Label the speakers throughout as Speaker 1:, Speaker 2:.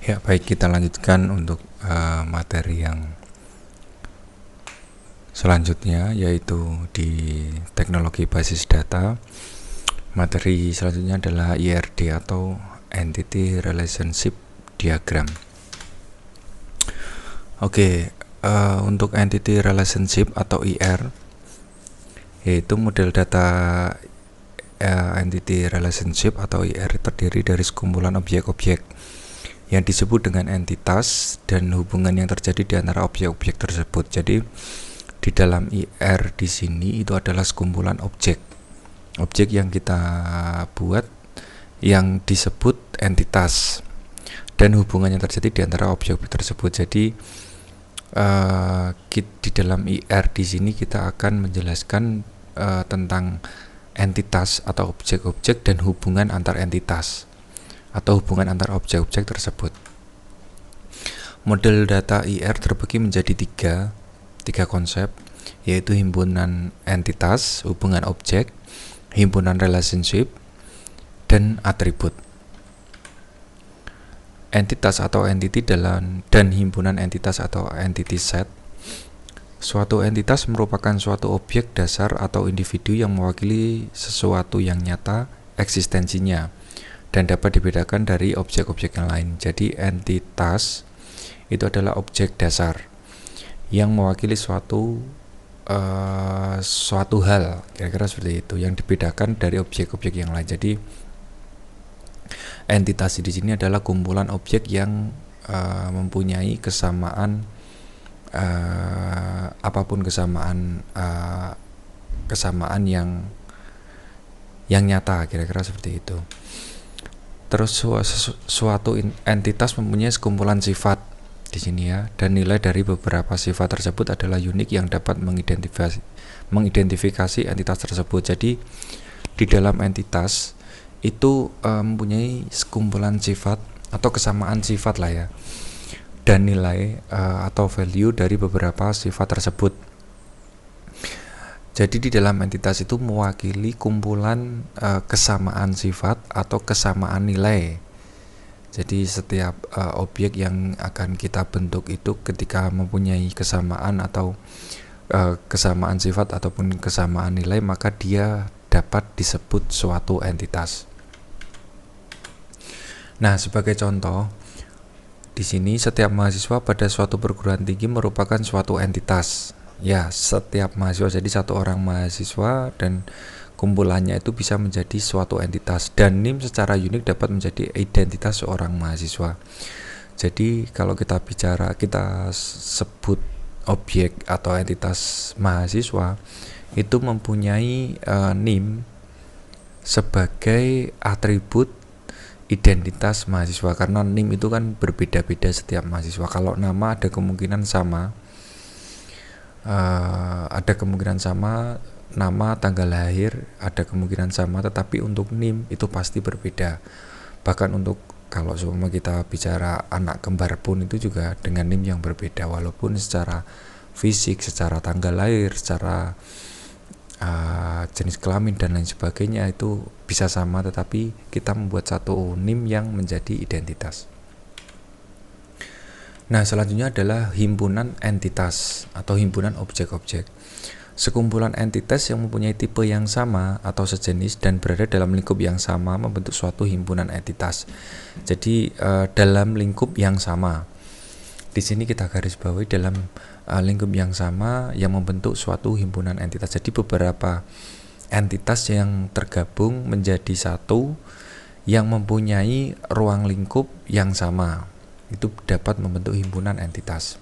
Speaker 1: Ya, baik, kita lanjutkan untuk materi yang selanjutnya, yaitu di teknologi basis data. Materi selanjutnya adalah IRD atau Entity Relationship Diagram. Oke, untuk Entity Relationship atau IR, yaitu model data Entity Relationship atau IR terdiri dari sekumpulan objek-objek yang disebut dengan entitas dan hubungan yang terjadi di antara objek-objek tersebut. Jadi di dalam IR di sini itu adalah sekumpulan objek yang kita buat yang disebut entitas dan hubungan yang terjadi di antara objek-objek tersebut. Jadi di dalam IR di sini kita akan menjelaskan tentang entitas atau objek-objek dan hubungan antar entitas atau hubungan antar objek-objek tersebut. Model data IR terbagi menjadi tiga konsep, yaitu himpunan entitas, hubungan objek, himpunan relationship, dan atribut. Entitas atau entity dan himpunan entitas atau entity set. Suatu entitas merupakan suatu objek dasar atau individu yang mewakili sesuatu yang nyata eksistensinya dan dapat dibedakan dari objek-objek yang lain. Jadi entitas itu adalah objek dasar yang mewakili suatu hal, kira-kira seperti itu, yang dibedakan dari objek-objek yang lain. Jadi entitas di sini adalah kumpulan objek yang mempunyai kesamaan, apapun kesamaan yang nyata, kira-kira seperti itu. Terus suatu entitas mempunyai sekumpulan sifat di sini ya, dan nilai dari beberapa sifat tersebut adalah unik yang dapat mengidentifikasi entitas tersebut. Jadi di dalam entitas itu mempunyai sekumpulan sifat atau kesamaan sifat lah ya, dan nilai atau value dari beberapa sifat tersebut. Jadi di dalam entitas itu mewakili kumpulan kesamaan sifat atau kesamaan nilai. Jadi setiap objek yang akan kita bentuk itu ketika mempunyai kesamaan atau kesamaan sifat ataupun kesamaan nilai, maka dia dapat disebut suatu entitas. Nah, sebagai contoh, di sini setiap mahasiswa pada suatu perguruan tinggi merupakan suatu entitas. Ya, setiap mahasiswa, jadi satu orang mahasiswa dan kumpulannya itu bisa menjadi suatu entitas, dan NIM secara unik dapat menjadi identitas seorang mahasiswa. Jadi kalau kita sebut objek atau entitas mahasiswa itu mempunyai NIM sebagai atribut identitas mahasiswa, karena NIM itu kan berbeda-beda setiap mahasiswa. Kalau nama ada kemungkinan sama, nama, tanggal lahir ada kemungkinan sama, tetapi untuk NIM itu pasti berbeda. Bahkan untuk kalau semua kita bicara anak kembar pun itu juga dengan NIM yang berbeda, walaupun secara fisik, secara tanggal lahir, secara jenis kelamin dan lain sebagainya itu bisa sama, tetapi kita membuat satu NIM yang menjadi identitas. Nah, selanjutnya adalah himpunan entitas atau himpunan objek-objek. Sekumpulan entitas yang mempunyai tipe yang sama atau sejenis dan berada dalam lingkup yang sama membentuk suatu himpunan entitas. Jadi dalam lingkup yang sama. Di sini kita garis bawahi dalam lingkup yang sama yang membentuk suatu himpunan entitas. Jadi beberapa entitas yang tergabung menjadi satu yang mempunyai ruang lingkup yang sama, itu dapat membentuk himpunan entitas.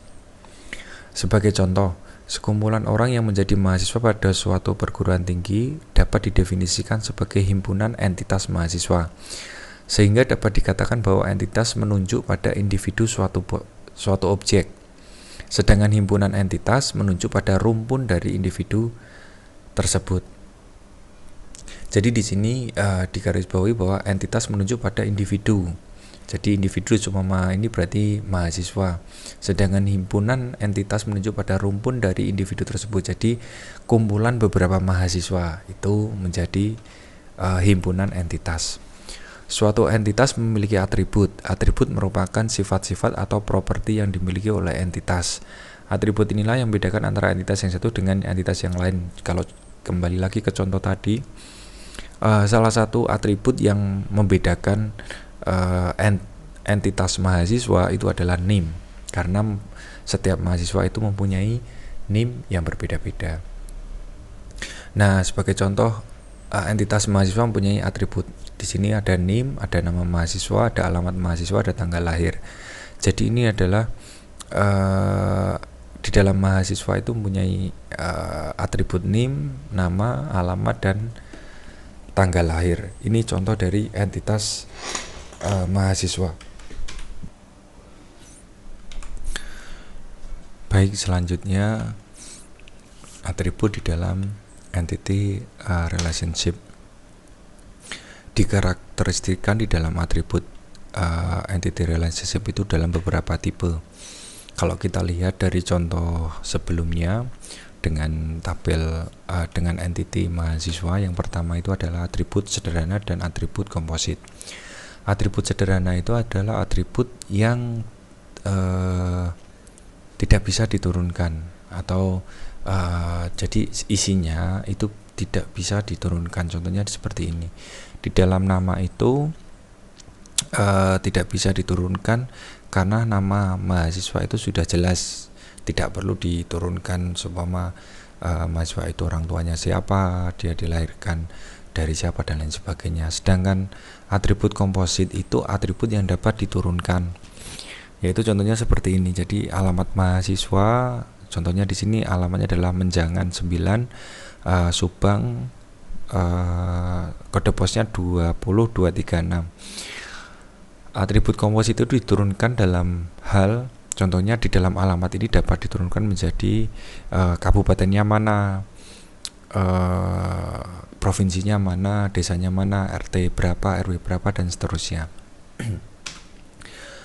Speaker 1: Sebagai contoh, sekumpulan orang yang menjadi mahasiswa pada suatu perguruan tinggi dapat didefinisikan sebagai himpunan entitas mahasiswa, sehingga dapat dikatakan bahwa entitas menunjuk pada individu suatu objek, sedangkan himpunan entitas menunjuk pada rumpun dari individu tersebut. Jadi di sini digarisbawahi bahwa entitas menunjuk pada individu. Jadi individu cuma ini berarti mahasiswa, sedangkan himpunan entitas menunjuk pada rumpun dari individu tersebut. Jadi kumpulan beberapa mahasiswa itu menjadi himpunan entitas. Suatu entitas memiliki atribut. Atribut merupakan sifat-sifat atau properti yang dimiliki oleh entitas. Atribut inilah yang membedakan antara entitas yang satu dengan entitas yang lain. Kalau kembali lagi ke contoh tadi, salah satu atribut yang membedakan entitas mahasiswa itu adalah NIM, karena setiap mahasiswa itu mempunyai NIM yang berbeda-beda. Nah, sebagai contoh, entitas mahasiswa mempunyai atribut. Di sini ada NIM, ada nama mahasiswa, ada alamat mahasiswa, ada tanggal lahir. Jadi ini adalah di dalam mahasiswa itu mempunyai atribut NIM, nama, alamat, dan tanggal lahir. Ini contoh dari entitas mahasiswa. Baik, selanjutnya atribut di dalam entity relationship. Dikarakteristikkan di dalam atribut entity relationship itu dalam beberapa tipe. Kalau kita lihat dari contoh sebelumnya dengan tabel dengan entity mahasiswa, yang pertama itu adalah atribut sederhana dan atribut komposit. Atribut sederhana itu adalah atribut yang tidak bisa diturunkan, atau jadi isinya itu tidak bisa diturunkan. Contohnya seperti ini. Di dalam nama itu tidak bisa diturunkan karena nama mahasiswa itu sudah jelas, tidak perlu diturunkan. Seumpama mahasiswa itu orang tuanya siapa, dia dilahirkan dari siapa, dan lain sebagainya. Sedangkan atribut komposit itu atribut yang dapat diturunkan, yaitu contohnya seperti ini. Jadi alamat mahasiswa, contohnya di sini alamatnya adalah Menjangan 9, Subang, kode posnya 20236. Atribut komposit itu diturunkan dalam hal, contohnya di dalam alamat ini dapat diturunkan menjadi kabupatennya mana, provinsinya mana, desanya mana, RT berapa, RW berapa, dan seterusnya.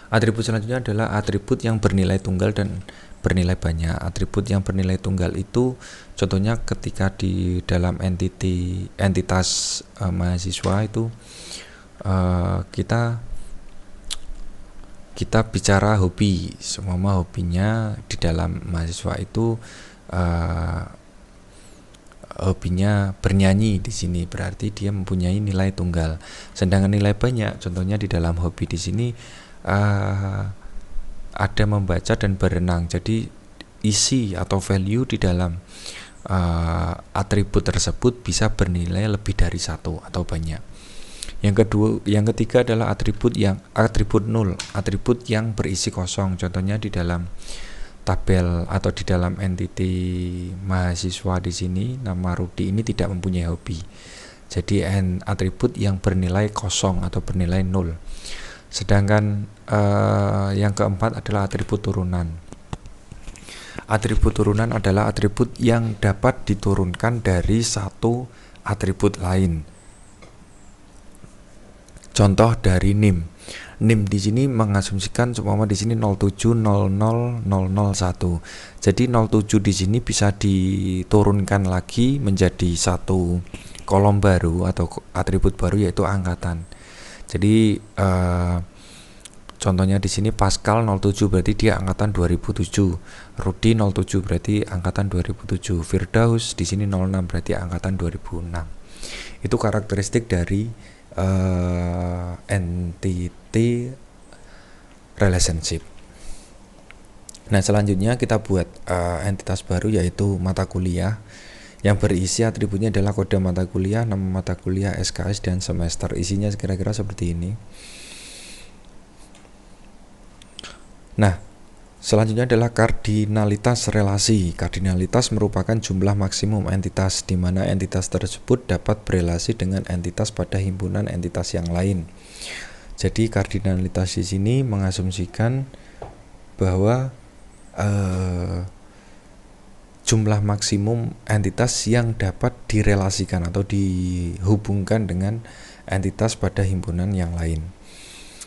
Speaker 1: Atribut selanjutnya adalah atribut yang bernilai tunggal dan bernilai banyak. Atribut yang bernilai tunggal itu contohnya ketika di dalam entitas mahasiswa itu kita bicara hobi. Semua hobinya di dalam mahasiswa itu hobinya bernyanyi. Di sini berarti dia mempunyai nilai tunggal. Sedangkan nilai banyak, contohnya di dalam hobi di sini ada membaca dan berenang. Jadi isi atau value di dalam atribut tersebut bisa bernilai lebih dari satu atau banyak. Yang ketiga adalah atribut nol, atribut yang berisi kosong. Contohnya di dalam tabel atau di dalam entity mahasiswa di sini, nama Rudi ini tidak mempunyai hobi. Jadi atribut yang bernilai kosong atau bernilai nol. Sedangkan yang keempat adalah atribut turunan. Atribut turunan adalah atribut yang dapat diturunkan dari satu atribut lain. Contoh dari NIM. NIM di sini mengasumsikan seumpama di sini 0700001. Jadi 07 di sini bisa diturunkan lagi menjadi satu kolom baru atau atribut baru, yaitu angkatan. Jadi contohnya di sini Pascal 07 berarti dia angkatan 2007, Rudi 07 berarti angkatan 2007, Firdaus di sini 06 berarti angkatan 2006. Itu karakteristik dari entity relationship. Nah, selanjutnya kita buat entitas baru, yaitu mata kuliah, yang berisi atributnya adalah kode mata kuliah, nama mata kuliah, SKS, dan semester. Isinya kira-kira seperti ini. Nah, selanjutnya adalah kardinalitas relasi. Kardinalitas merupakan jumlah maksimum entitas, di mana entitas tersebut dapat berelasi dengan entitas pada himpunan entitas yang lain. Jadi kardinalitas di sini mengasumsikan bahwa jumlah maksimum entitas yang dapat direlasikan atau dihubungkan dengan entitas pada himpunan yang lain.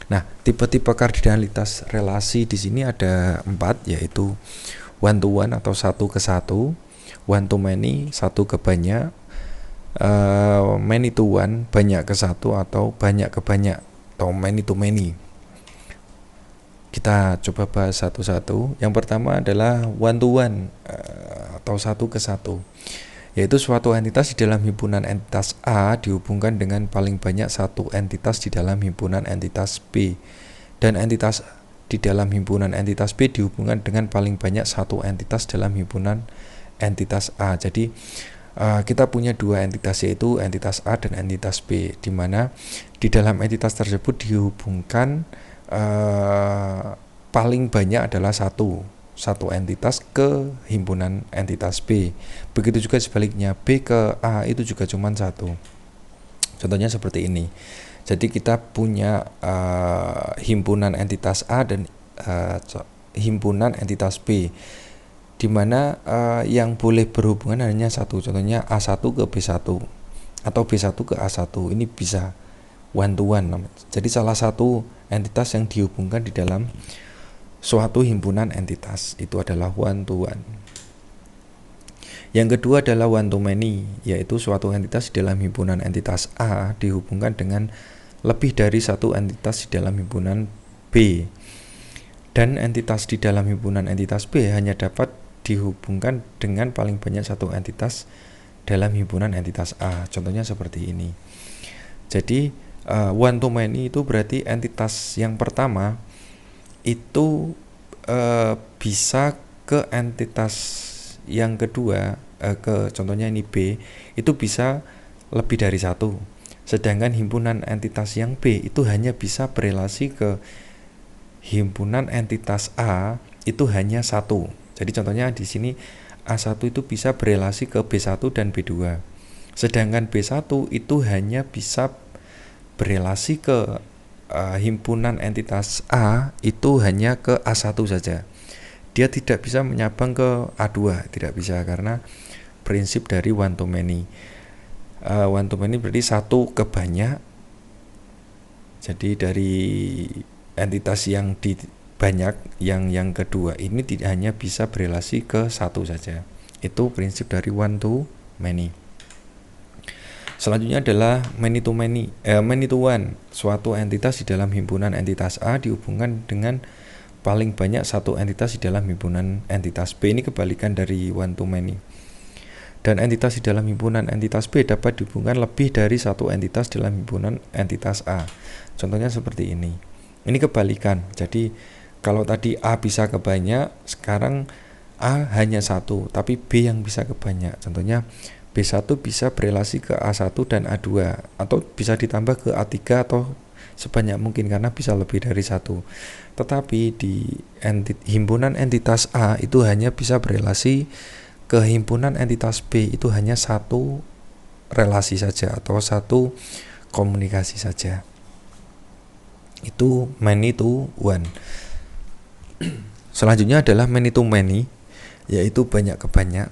Speaker 1: Nah, tipe-tipe kardinalitas relasi di sini ada 4, yaitu one to one atau satu ke satu, one to many satu ke banyak, many to one banyak ke satu atau banyak ke banyak. atau many to many. Kita coba bahas satu-satu. Yang pertama adalah one to one atau satu ke satu, yaitu suatu entitas di dalam himpunan entitas A dihubungkan dengan paling banyak satu entitas di dalam himpunan entitas B, dan entitas di dalam himpunan entitas B dihubungkan dengan paling banyak satu entitas dalam himpunan entitas A. Jadi kita punya dua entitas, yaitu entitas A dan entitas B, di mana di dalam entitas tersebut dihubungkan paling banyak adalah satu entitas ke himpunan entitas B. Begitu juga sebaliknya, B ke A itu juga cuma satu. Contohnya seperti ini. Jadi kita punya himpunan entitas A dan himpunan entitas B, di mana yang boleh berhubungan hanya satu. Contohnya A1 ke B1 atau B1 ke A1. Ini bisa one to one. Jadi salah satu entitas yang dihubungkan di dalam suatu himpunan entitas itu adalah one to one. Yang kedua adalah one to many, yaitu suatu entitas di dalam himpunan entitas A dihubungkan dengan lebih dari satu entitas di dalam himpunan B, dan entitas di dalam himpunan entitas B hanya dapat dihubungkan dengan paling banyak satu entitas dalam himpunan entitas A. Contohnya seperti ini. Jadi one to many itu berarti entitas yang pertama itu bisa ke entitas yang kedua, contohnya ini B, itu bisa lebih dari satu. Sedangkan himpunan entitas yang B itu hanya bisa berelasi ke himpunan entitas A itu hanya satu. Jadi contohnya di sini A1 itu bisa berelasi ke B1 dan B2. Sedangkan B1 itu hanya bisa berelasi ke himpunan entitas A itu hanya ke A1 saja. Dia tidak bisa menyabang ke A2, tidak bisa, karena prinsip dari one to many. One to many berarti satu ke banyak. Jadi dari entitas yang banyak, yang kedua ini tidak hanya bisa berelasi ke satu saja. Itu prinsip dari one to many. Selanjutnya adalah many to many, many to one. Suatu entitas di dalam himpunan entitas A dihubungkan dengan paling banyak satu entitas di dalam himpunan entitas B. Ini kebalikan dari one to many. Dan entitas di dalam himpunan entitas B dapat dihubungkan lebih dari satu entitas dalam himpunan entitas A. Contohnya seperti ini. Ini kebalikan. Jadi kalau tadi A bisa ke banyak, sekarang A hanya satu, tapi B yang bisa ke banyak. Contohnya B1 bisa berelasi ke A1 dan A2, atau bisa ditambah ke A3 atau sebanyak mungkin, karena bisa lebih dari satu. Tetapi di himpunan entitas A itu hanya bisa berelasi ke himpunan entitas B itu hanya satu relasi saja atau satu komunikasi saja. Itu many to one. Selanjutnya adalah many to many, yaitu banyak ke banyak.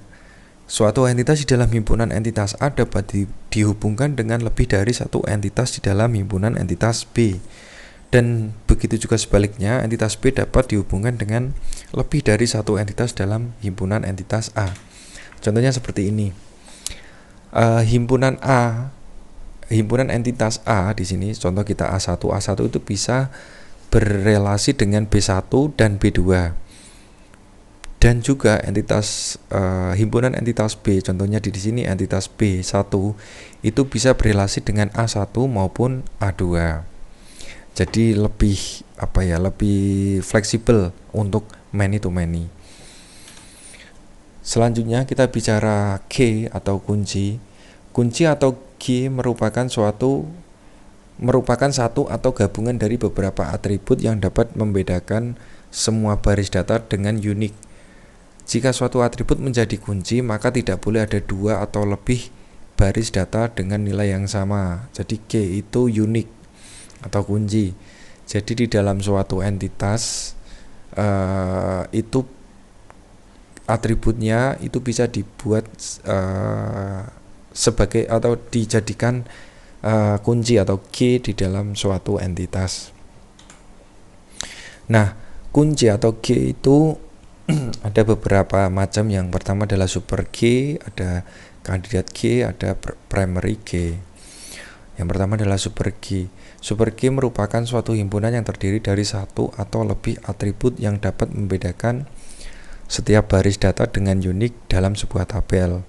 Speaker 1: Suatu entitas di dalam himpunan entitas A dapat dihubungkan dengan lebih dari satu entitas di dalam himpunan entitas B. Dan begitu juga sebaliknya, entitas B dapat dihubungkan dengan lebih dari satu entitas dalam himpunan entitas A. Contohnya seperti ini. Himpunan entitas A di sini, contoh kita A1 itu bisa berelasi dengan B1 dan B2. Dan juga himpunan entitas B, contohnya di sini entitas B1 itu bisa berelasi dengan A1 maupun A2. Jadi lebih fleksibel untuk many to many. Selanjutnya kita bicara G atau kunci. Kunci atau G merupakan satu atau gabungan dari beberapa atribut yang dapat membedakan semua baris data dengan unik. Jika suatu atribut menjadi kunci, maka tidak boleh ada dua atau lebih baris data dengan nilai yang sama. Jadi G itu unik atau kunci. Jadi di dalam suatu entitas itu atributnya itu bisa dibuat sebagai atau dijadikan kunci atau G di dalam suatu entitas. Nah, kunci atau G itu ada beberapa macam. Yang pertama adalah super G, ada kandidat G, ada primary G. Yang pertama adalah super G. Super G merupakan suatu himpunan yang terdiri dari satu atau lebih atribut yang dapat membedakan setiap baris data dengan unik dalam sebuah tabel.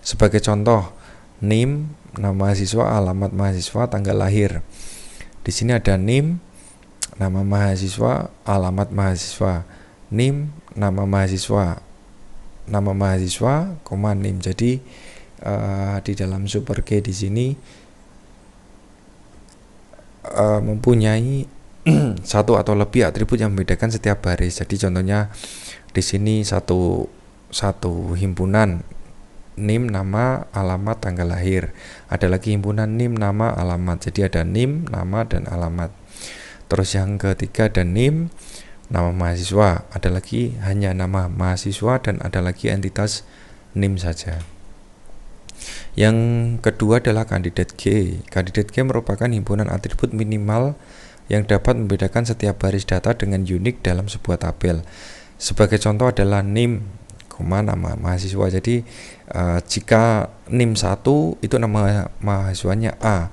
Speaker 1: Sebagai contoh, NIM, nama mahasiswa, alamat mahasiswa, tanggal lahir. Di sini ada NIM, nama mahasiswa, alamat mahasiswa. NIM, nama mahasiswa, NIM. Jadi di dalam super G di sini mempunyai satu atau lebih atribut yang membedakan setiap baris. Jadi contohnya di sini satu himpunan NIM, nama, alamat, tanggal lahir. Ada lagi himpunan NIM, nama, alamat. Jadi ada NIM, nama, dan alamat. Terus yang ketiga ada NIM, nama mahasiswa. Ada lagi hanya nama mahasiswa dan ada lagi entitas NIM saja. Yang kedua adalah kandidat G. Kandidat G merupakan himpunan atribut minimal yang dapat membedakan setiap baris data dengan unik dalam sebuah tabel. Sebagai contoh adalah NIM, nama mahasiswa. Jadi jika NIM 1 itu nama mahasiswanya A,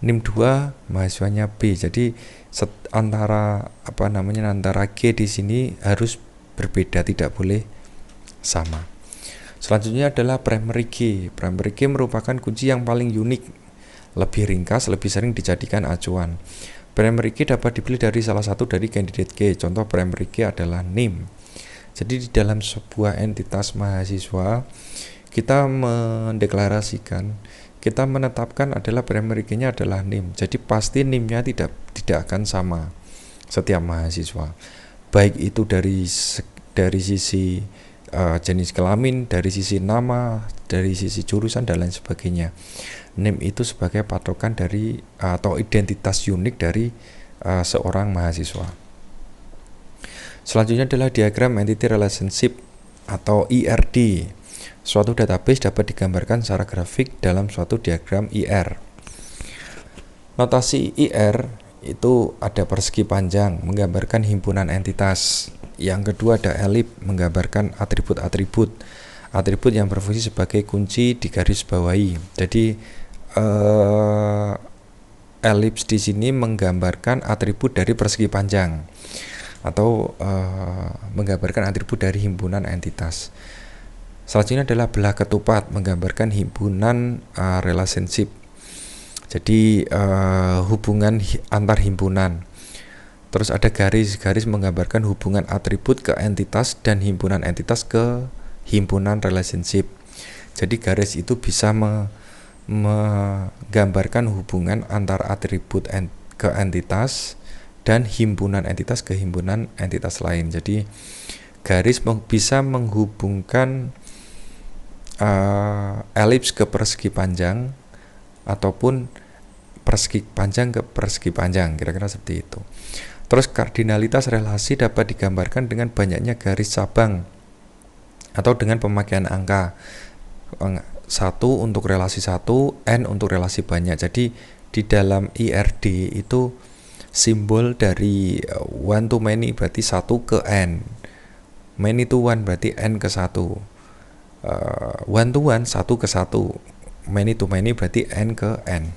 Speaker 1: NIM 2 mahasiswanya B. Jadi antara G di sini harus berbeda, tidak boleh sama. Selanjutnya adalah primary key. Primary key merupakan kunci yang paling unik, lebih ringkas, lebih sering dijadikan acuan. Primary key dapat dipilih dari salah satu dari kandidat key. Contoh primary key adalah NIM. Jadi di dalam sebuah entitas mahasiswa, kita mendeklarasikan, kita menetapkan adalah primary key-nya adalah NIM. Jadi pasti NIM-nya tidak akan sama setiap mahasiswa. Baik itu dari sisi jenis kelamin, dari sisi nama, dari sisi jurusan dan lain sebagainya. NIM itu sebagai patokan dari atau identitas unik dari seorang mahasiswa. Selanjutnya adalah diagram entity relationship atau IRD. Suatu database dapat digambarkan secara grafik dalam suatu diagram IR. Notasi IR itu ada persegi panjang menggambarkan himpunan entitas. Yang kedua ada elip menggambarkan atribut-atribut yang berfungsi sebagai kunci di garis bawahi. Jadi elips di sini menggambarkan atribut dari persegi panjang atau menggambarkan atribut dari himpunan entitas. Selanjutnya adalah belah ketupat menggambarkan himpunan relationship. Jadi hubungan antar himpunan. Terus ada garis menggambarkan hubungan atribut ke entitas dan himpunan entitas ke himpunan relationship. Jadi garis itu bisa menggambarkan hubungan antar atribut ke entitas dan himpunan entitas ke himpunan entitas lain. Jadi garis bisa menghubungkan elips ke persegi panjang ataupun persegi panjang ke persegi panjang, kira-kira seperti itu. Terus kardinalitas relasi dapat digambarkan dengan banyaknya garis cabang atau dengan pemakaian angka 1 untuk relasi 1, N untuk relasi banyak. Jadi di dalam IRD itu simbol dari one to many berarti 1 ke N, many to one berarti N ke 1, one to one 1 ke 1, many to many berarti N ke N.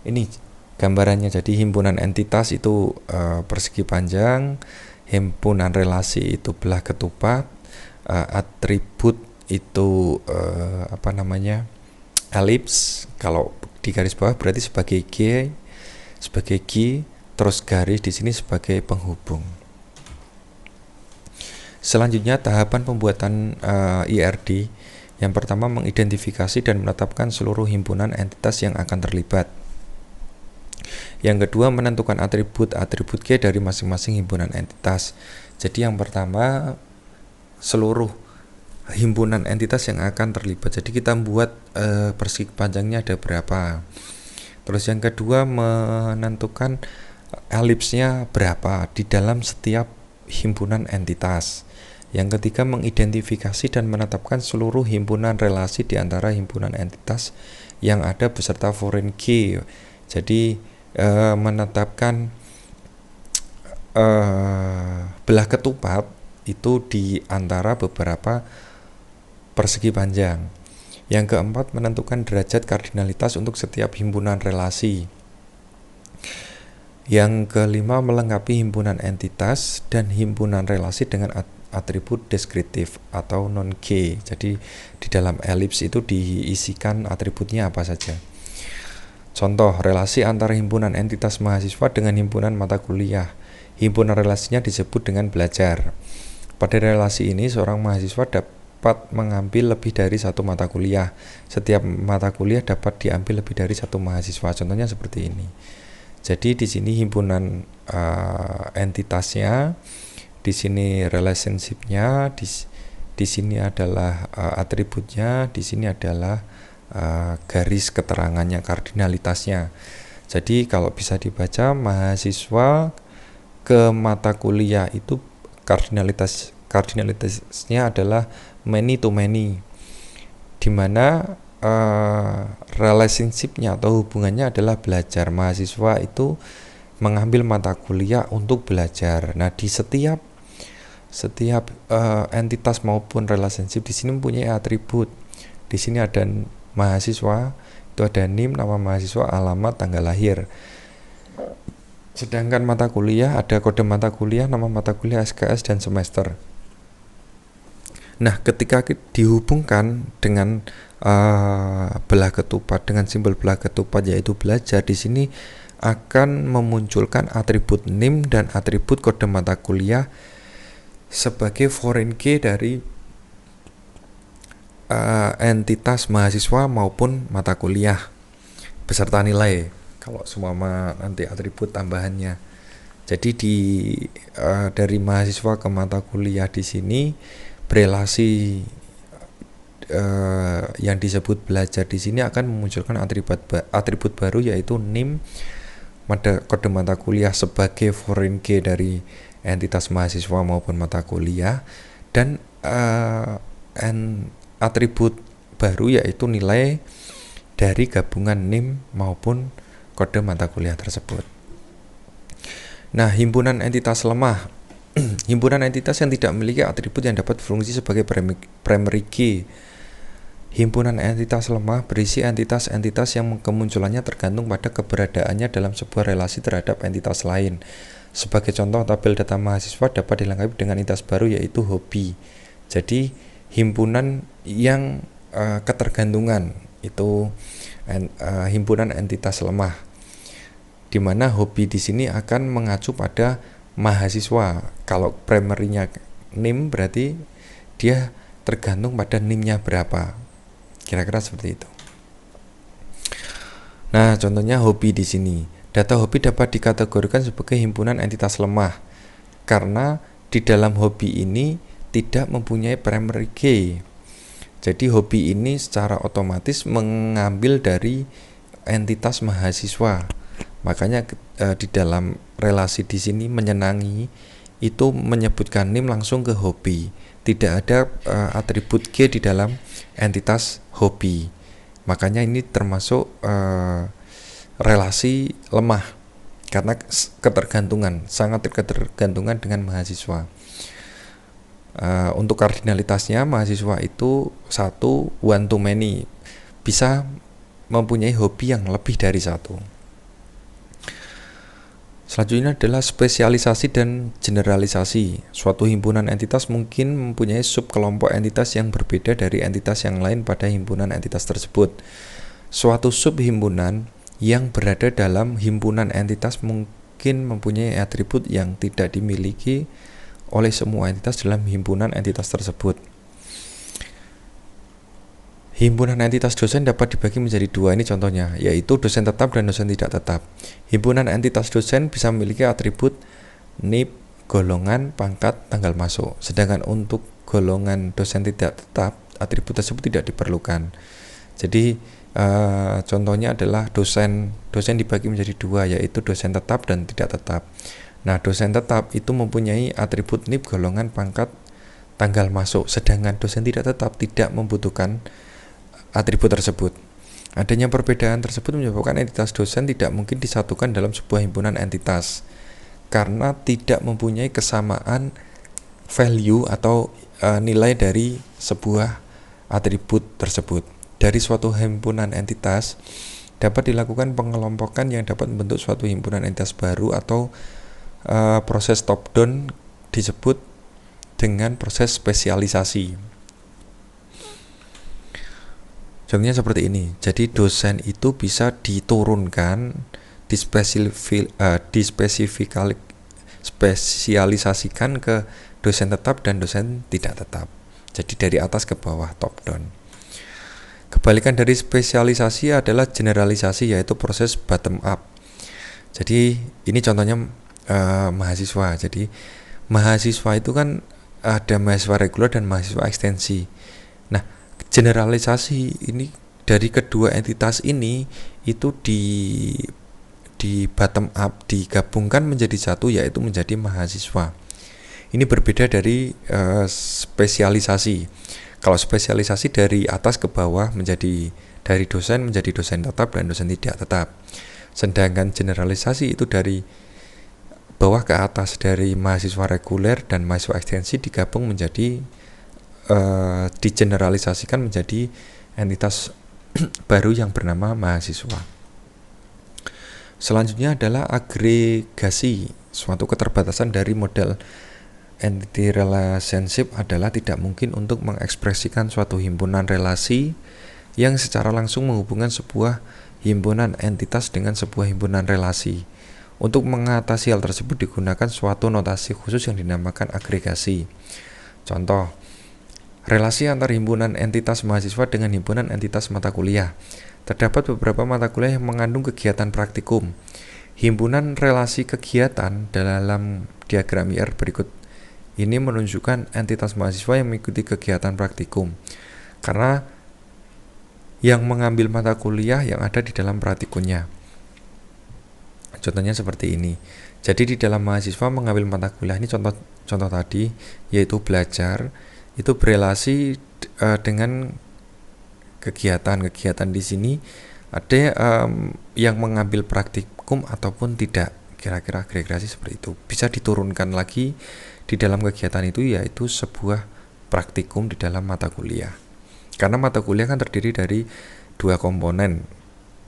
Speaker 1: Ini gambarannya. Jadi himpunan entitas itu persegi panjang, himpunan relasi itu belah ketupat, atribut itu elips. Kalau di garis bawah berarti sebagai G, terus garis di sini sebagai penghubung. Selanjutnya tahapan pembuatan IRD. Yang pertama mengidentifikasi dan menetapkan seluruh himpunan entitas yang akan terlibat. Yang kedua menentukan atribut G dari masing-masing himpunan entitas. Jadi yang pertama seluruh himpunan entitas yang akan terlibat. Jadi kita membuat persegi panjangnya ada berapa. Terus yang kedua menentukan elipsnya berapa di dalam setiap himpunan entitas. Yang ketiga mengidentifikasi dan menetapkan seluruh himpunan relasi di antara himpunan entitas yang ada beserta foreign key. Jadi menetapkan belah ketupat itu di antara beberapa persegi panjang. Yang keempat, menentukan derajat kardinalitas untuk setiap himpunan relasi. Yang kelima, melengkapi himpunan entitas dan himpunan relasi dengan atribut deskriptif atau non-G. Jadi di dalam elips itu diisikan atributnya apa saja. Contoh, relasi antara himpunan entitas mahasiswa dengan himpunan mata kuliah. Himpunan relasinya disebut dengan belajar. Pada relasi ini, seorang mahasiswa dapat mengambil lebih dari satu mata kuliah. Setiap mata kuliah dapat diambil lebih dari satu mahasiswa. Contohnya seperti ini. Jadi di sini himpunan entitasnya, di sini relationship-nya, di sini adalah atributnya, di sini adalah garis keterangannya, kardinalitasnya. Jadi kalau bisa dibaca, mahasiswa ke mata kuliah itu kardinalitasnya adalah many to many, di mana relationship-nya atau hubungannya adalah belajar. Mahasiswa itu mengambil mata kuliah untuk belajar. Nah, di setiap entitas maupun relationship di sini mempunyai atribut. Di sini ada mahasiswa, itu ada NIM, nama mahasiswa, alamat, tanggal lahir. Sedangkan mata kuliah ada kode mata kuliah, nama mata kuliah, SKS, dan semester. Nah, ketika dihubungkan dengan belah ketupat, dengan simbol belah ketupat yaitu belajar, di sini akan memunculkan atribut NIM dan atribut kode mata kuliah sebagai foreign key dari entitas mahasiswa maupun mata kuliah beserta nilai kalau semua nanti atribut tambahannya. Jadi dari mahasiswa ke mata kuliah di sini berelasi yang disebut belajar di sini akan memunculkan atribut baru yaitu NIM, kode mata kuliah sebagai foreign key dari entitas mahasiswa maupun mata kuliah, dan atribut baru yaitu nilai dari gabungan NIM maupun kode mata kuliah tersebut. Nah, himpunan entitas lemah. Himpunan entitas yang tidak memiliki atribut yang dapat berfungsi sebagai primary key. Himpunan entitas lemah berisi entitas-entitas yang kemunculannya tergantung pada keberadaannya dalam sebuah relasi terhadap entitas lain. Sebagai contoh, tabel data mahasiswa dapat dilengkapi dengan entitas baru yaitu hobi. Jadi himpunan yang ketergantungan itu himpunan entitas lemah, di mana hobi di sini akan mengacu pada mahasiswa. Kalau primary-nya NIM berarti dia tergantung pada NIM-nya berapa. Kira-kira seperti itu. Nah, contohnya hobi di sini. Data hobi dapat dikategorikan sebagai himpunan entitas lemah karena di dalam hobi ini tidak mempunyai primary key. Jadi hobi ini secara otomatis mengambil dari entitas mahasiswa. Makanya di dalam relasi di sini menyenangi itu menyebutkan NIM langsung ke hobi. Tidak ada atribut G di dalam entitas hobi. Makanya ini termasuk relasi lemah karena ketergantungan, sangat ketergantungan dengan mahasiswa. Untuk kardinalitasnya, mahasiswa itu satu, one to many, bisa mempunyai hobi yang lebih dari satu. Selanjutnya adalah spesialisasi dan generalisasi. Suatu himpunan entitas mungkin mempunyai subkelompok entitas yang berbeda dari entitas yang lain pada himpunan entitas tersebut. Suatu subhimpunan yang berada dalam himpunan entitas mungkin mempunyai atribut yang tidak dimiliki oleh semua entitas dalam himpunan entitas tersebut. Himpunan entitas dosen dapat dibagi menjadi dua, ini contohnya, yaitu dosen tetap dan dosen tidak tetap. Himpunan entitas dosen bisa memiliki atribut NIP, golongan, pangkat, tanggal masuk. Sedangkan untuk golongan dosen tidak tetap, atribut tersebut tidak diperlukan. Jadi contohnya adalah dosen dibagi menjadi dua, yaitu dosen tetap dan tidak tetap. Nah, dosen tetap itu mempunyai atribut NIP, golongan, pangkat, tanggal masuk. Sedangkan dosen tidak tetap tidak membutuhkan atribut tersebut. Adanya perbedaan tersebut menyebabkan entitas dosen tidak mungkin disatukan dalam sebuah himpunan entitas karena tidak mempunyai kesamaan value atau nilai dari sebuah atribut tersebut. dari suatu himpunan entitas dapat dilakukan pengelompokan yang dapat membentuk suatu himpunan entitas baru atau proses top down disebut dengan proses spesialisasi. Contohnya seperti ini. Jadi dosen itu bisa diturunkan, dispesialisasikan ke dosen tetap dan dosen tidak tetap. Jadi dari atas ke bawah, top down. Kebalikan dari spesialisasi adalah generalisasi, yaitu proses bottom up. Jadi ini contohnya mahasiswa. Jadi mahasiswa itu kan ada mahasiswa reguler dan mahasiswa ekstensi. Nah, generalisasi ini dari kedua entitas ini itu di bottom up, digabungkan menjadi satu, yaitu menjadi mahasiswa. Ini berbeda dari spesialisasi. Kalau spesialisasi dari atas ke bawah, menjadi dari dosen menjadi dosen tetap dan dosen tidak tetap. Sedangkan generalisasi itu dari bawah ke atas, dari mahasiswa reguler dan mahasiswa ekstensi digabung menjadi digeneralisasikan menjadi entitas baru yang bernama mahasiswa. Selanjutnya adalah agregasi. Suatu keterbatasan dari model entity relationship adalah tidak mungkin untuk mengekspresikan suatu himpunan relasi yang secara langsung menghubungkan sebuah himpunan entitas dengan sebuah himpunan relasi. Untuk mengatasi hal tersebut digunakan suatu notasi khusus yang dinamakan agregasi. Contoh, relasi antar himpunan entitas mahasiswa dengan himpunan entitas mata kuliah. Terdapat beberapa mata kuliah yang mengandung kegiatan praktikum. Himpunan relasi kegiatan dalam diagram IR berikut ini menunjukkan entitas mahasiswa yang mengikuti kegiatan praktikum, karena yang mengambil mata kuliah yang ada di dalam praktikumnya. Contohnya seperti ini. Jadi di dalam mahasiswa mengambil mata kuliah, ini contoh tadi, yaitu belajar, itu berelasi dengan kegiatan di sini ada yang mengambil praktikum ataupun tidak. Kira-kira agregasi seperti itu. Bisa diturunkan lagi di dalam kegiatan itu, yaitu sebuah praktikum di dalam mata kuliah. Karena mata kuliah kan terdiri dari dua komponen,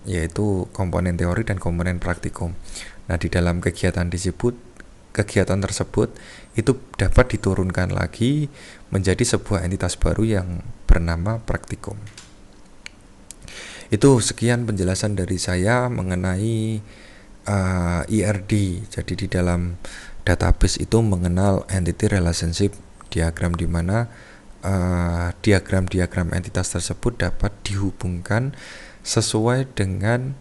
Speaker 1: yaitu komponen teori dan komponen praktikum. Nah, di dalam kegiatan tersebut itu dapat diturunkan lagi menjadi sebuah entitas baru yang bernama praktikum. Itu sekian penjelasan dari saya mengenai IRD. Jadi di dalam database itu mengenal entity relationship diagram, di mana diagram-diagram entitas tersebut dapat dihubungkan sesuai dengan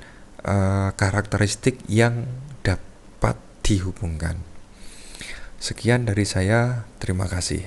Speaker 1: karakteristik yang dapat dihubungkan. Sekian dari saya, terima kasih.